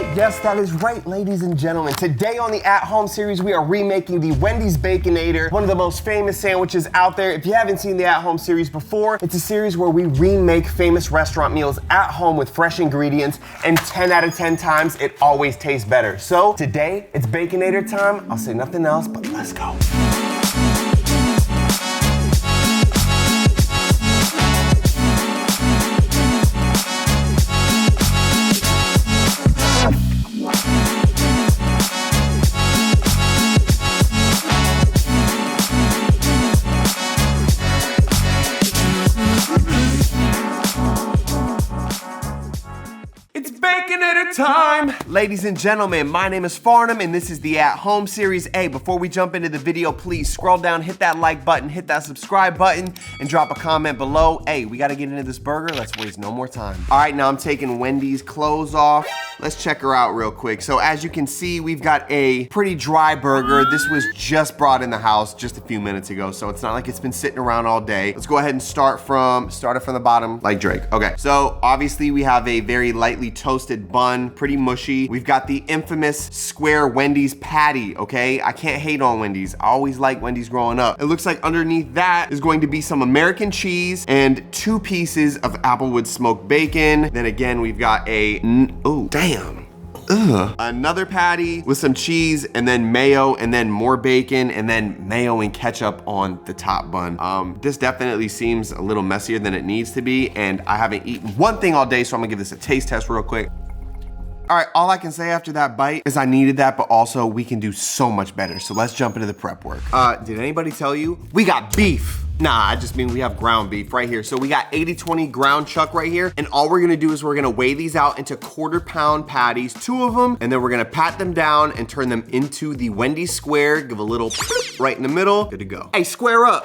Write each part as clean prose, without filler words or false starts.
Yes, that is right, ladies and gentlemen. Today on the At Home series, we are remaking the Wendy's Baconator, one of the most famous sandwiches out there. If you haven't seen the At Home series before, it's a series where we remake famous restaurant meals at home with fresh ingredients, and 10 out of 10 times, it always tastes better. So today, it's Baconator time. I'll say nothing else, but let's go. Baconator time! Ladies and gentlemen, my name is Farnum and this is the At Home series. Hey, before we jump into the video, please scroll down, hit that like button, hit that subscribe button, and drop a comment below. Hey, we gotta get into this burger. Let's waste no more time. All right, now I'm taking Wendy's clothes off. Let's check her out real quick. So as you can see, we've got a pretty dry burger. This was just brought in the house just a few minutes ago, so it's not like it's been sitting around all day. Let's go ahead and start it from the bottom, like Drake. Okay, so obviously we have a very lightly toasted bun, pretty mushy. We've got the infamous square Wendy's patty, okay? I can't hate on Wendy's. I always like Wendy's growing up. It looks like underneath that is going to be some American cheese and 2 pieces of Applewood smoked bacon. Then again, we've got another patty with some cheese and then mayo and then more bacon and then mayo and ketchup on the top bun. This definitely seems a little messier than it needs to be, and I haven't eaten one thing all day, so I'm gonna give this a taste test real quick. All right, all I can say after that bite is I needed that, but also we can do so much better. So let's jump into the prep work. Did anybody tell you? We got beef. Nah, I just mean we have ground beef right here. So we got 80-20 ground chuck right here. And all we're gonna do is we're gonna weigh these out into 1/4 pound patties, 2 of them, and then we're gonna pat them down and turn them into the Wendy's square, give a little right in the middle, good to go. Hey, square up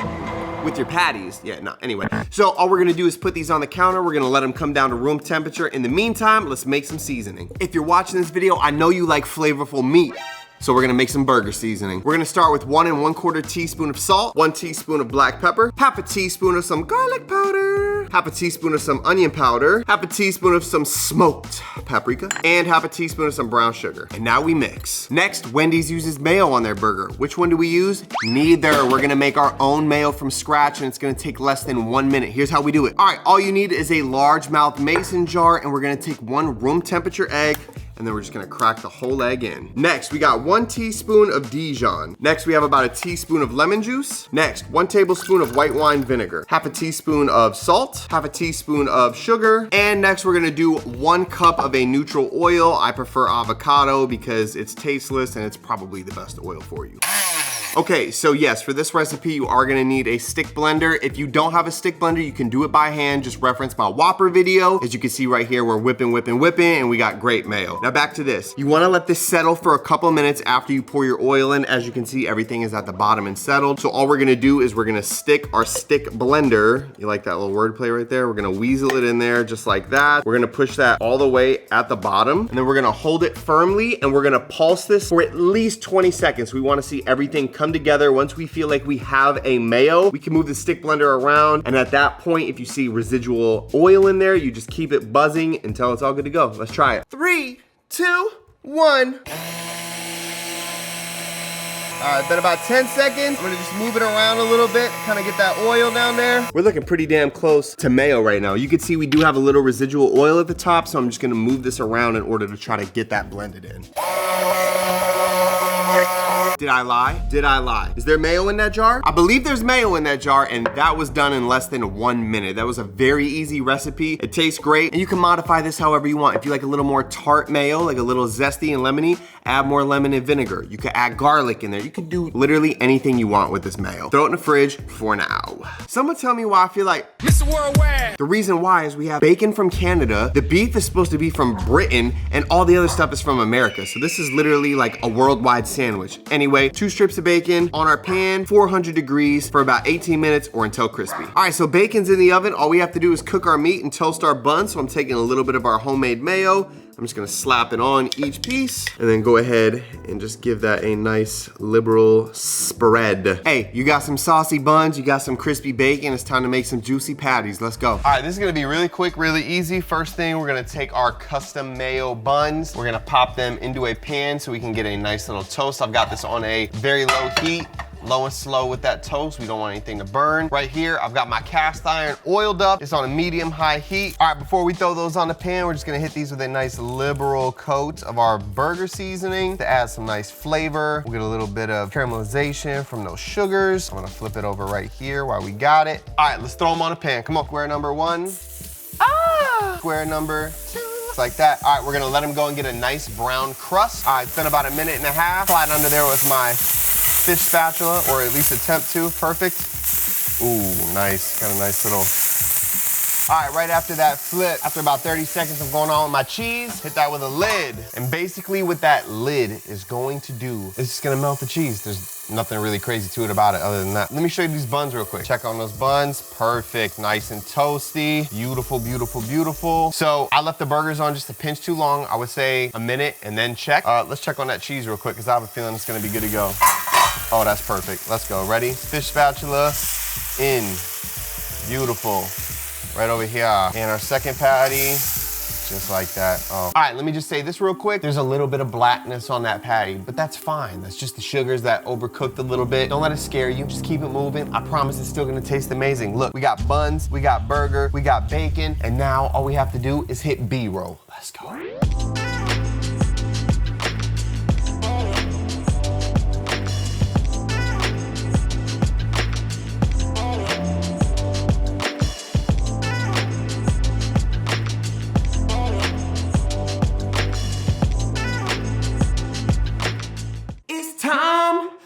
with your patties. Yeah, no, anyway. So all we're gonna do is put these on the counter. We're gonna let them come down to room temperature. In the meantime, let's make some seasoning. If you're watching this video, I know you like flavorful meat. So we're gonna make some burger seasoning. We're gonna start with 1 1/4 teaspoon of salt, 1 teaspoon of black pepper, 1/2 teaspoon of some garlic powder, 1/2 teaspoon of some onion powder, 1/2 teaspoon of some smoked paprika, and 1/2 teaspoon of some brown sugar. And now we mix. Next, Wendy's uses mayo on their burger. Which one do we use? Neither. We're gonna make our own mayo from scratch, and it's gonna take less than 1 minute. Here's how we do it. All right, all you need is a largemouth mason jar, and we're gonna take 1 room temperature egg, and then we're just gonna crack the whole egg in. Next, we got 1 teaspoon of Dijon. Next, we have about 1 teaspoon of lemon juice. Next, 1 tablespoon of white wine vinegar. 1/2 teaspoon of salt, 1/2 teaspoon of sugar. And next, we're gonna do 1 cup of a neutral oil. I prefer avocado because it's tasteless and it's probably the best oil for you. Okay, so yes, for this recipe, you are gonna need a stick blender. If you don't have a stick blender, you can do it by hand. Just reference my Whopper video. As you can see right here, we're whipping, and we got great mayo. Now back to this. You wanna let this settle for a couple minutes after you pour your oil in. As you can see, everything is at the bottom and settled. So all we're gonna do is we're gonna stick our stick blender. You like that little wordplay right there? We're gonna weasel it in there just like that. We're gonna push that all the way at the bottom, and then we're gonna hold it firmly, and we're gonna pulse this for at least 20 seconds. We wanna see everything come together. Once we feel like we have a mayo, we can move the stick blender around, and at that point, if you see residual oil in there, you just keep it buzzing until it's all good to go. Let's try it. 3, 2, 1. All right, been about 10 seconds. I'm gonna just move it around a little bit, kind of get that oil down there. We're looking pretty damn close to mayo right now. You can see we do have a little residual oil at the top, so I'm just gonna move this around in order to try to get that blended in. Did I lie? Did I lie? Is there mayo in that jar? I believe there's mayo in that jar, and that was done in less than 1 minute. That was a very easy recipe. It tastes great, and you can modify this however you want. If you like a little more tart mayo, like a little zesty and lemony, add more lemon and vinegar. You could add garlic in there. You can do literally anything you want with this mayo. Throw it in the fridge for now. Someone tell me why I feel like Mr. Worldwide. The reason why is we have bacon from Canada, the beef is supposed to be from Britain, and all the other stuff is from America. So this is literally like a worldwide sandwich. Anyway, 2 strips of bacon on our pan, 400 degrees for about 18 minutes or until crispy. All right, so bacon's in the oven. All we have to do is cook our meat and toast our buns. So I'm taking a little bit of our homemade mayo, I'm just gonna slap it on each piece and then go ahead and just give that a nice liberal spread. Hey, you got some saucy buns, you got some crispy bacon, it's time to make some juicy patties. Let's go. All right, this is gonna be really quick, really easy. First thing, we're gonna take our custom mayo buns. We're gonna pop them into a pan so we can get a nice little toast. I've got this on a very low heat. Low and slow with that toast. We don't want anything to burn. Right here, I've got my cast iron oiled up. It's on a medium-high heat. All right, before we throw those on the pan, we're just gonna hit these with a nice liberal coat of our burger seasoning to add some nice flavor. We'll get a little bit of caramelization from those sugars. I'm gonna flip it over right here while we got it. All right, let's throw them on a pan. Come on, square number 1. Square number 2. Just like that. All right, we're gonna let them go and get a nice brown crust. All right, it's been about a minute and a half. Slide under there with my fish spatula, or at least attempt to. Perfect. Ooh, nice. Got a nice little. All right, right after that flip, after about 30 seconds of going on with my cheese, hit that with a lid. And basically what that lid is going to do is just gonna melt the cheese. There's nothing really crazy to it about it other than that. Let me show you these buns real quick. Check on those buns. Perfect, nice and toasty. Beautiful, beautiful, beautiful. So I left the burgers on just a pinch too long. I would say a minute and then check. Let's check on that cheese real quick because I have a feeling it's gonna be good to go. Oh, that's perfect. Let's go. Ready? Fish spatula in. Beautiful. Right over here. And our second patty, just like that. Oh. All right, let me just say this real quick. There's a little bit of blackness on that patty, but that's fine. That's just the sugars that overcooked a little bit. Don't let it scare you. Just keep it moving. I promise it's still gonna taste amazing. Look, we got buns, we got burger, we got bacon, and now all we have to do is hit B-roll. Let's go.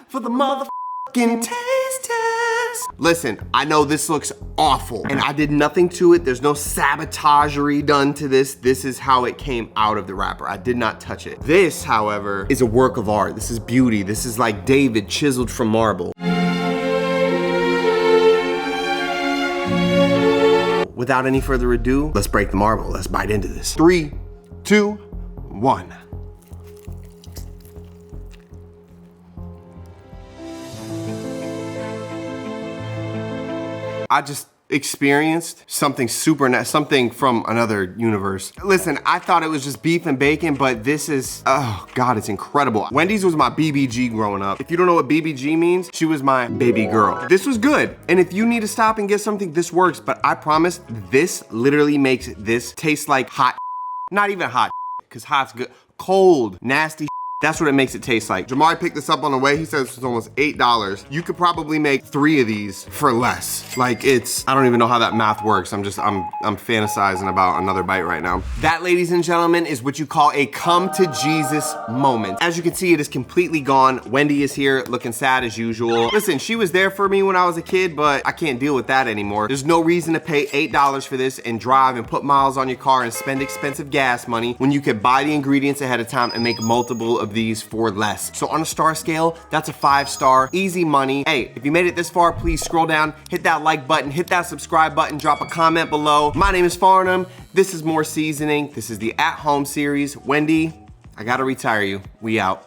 For the motherfucking taste test. Listen, I know this looks awful and I did nothing to it. There's no sabotagery done to this. This is how it came out of the wrapper. I did not touch it. This, however, is a work of art. This is beauty. This is like David chiseled from marble. Without any further ado, let's break the marble. Let's bite into this. 3, 2, 1. I just experienced something something from another universe. Listen, I thought it was just beef and bacon, but this is, oh God, it's incredible. Wendy's was my BBG growing up. If you don't know what BBG means, she was my baby girl. This was good. And if you need to stop and get something, this works, but I promise this literally makes this taste like hot, not even hot, because hot's good, cold, nasty. That's what it makes it taste like. Jamari picked this up on the way. He says it's almost $8. You could probably make 3 of these for less. Like I don't even know how that math works. I'm fantasizing about another bite right now. That, ladies and gentlemen, is what you call a come to Jesus moment. As you can see, it is completely gone. Wendy is here looking sad as usual. Listen, she was there for me when I was a kid, but I can't deal with that anymore. There's no reason to pay $8 for this and drive and put miles on your car and spend expensive gas money when you could buy the ingredients ahead of time and make multiple of these for less. So on a star scale, that's a 5-star, easy money. Hey, if you made it this far, please scroll down, hit that like button, hit that subscribe button, drop a comment below. My name is Farnum. This is More Seasoning. This is the At Home series. Wendy, I gotta retire you. We out.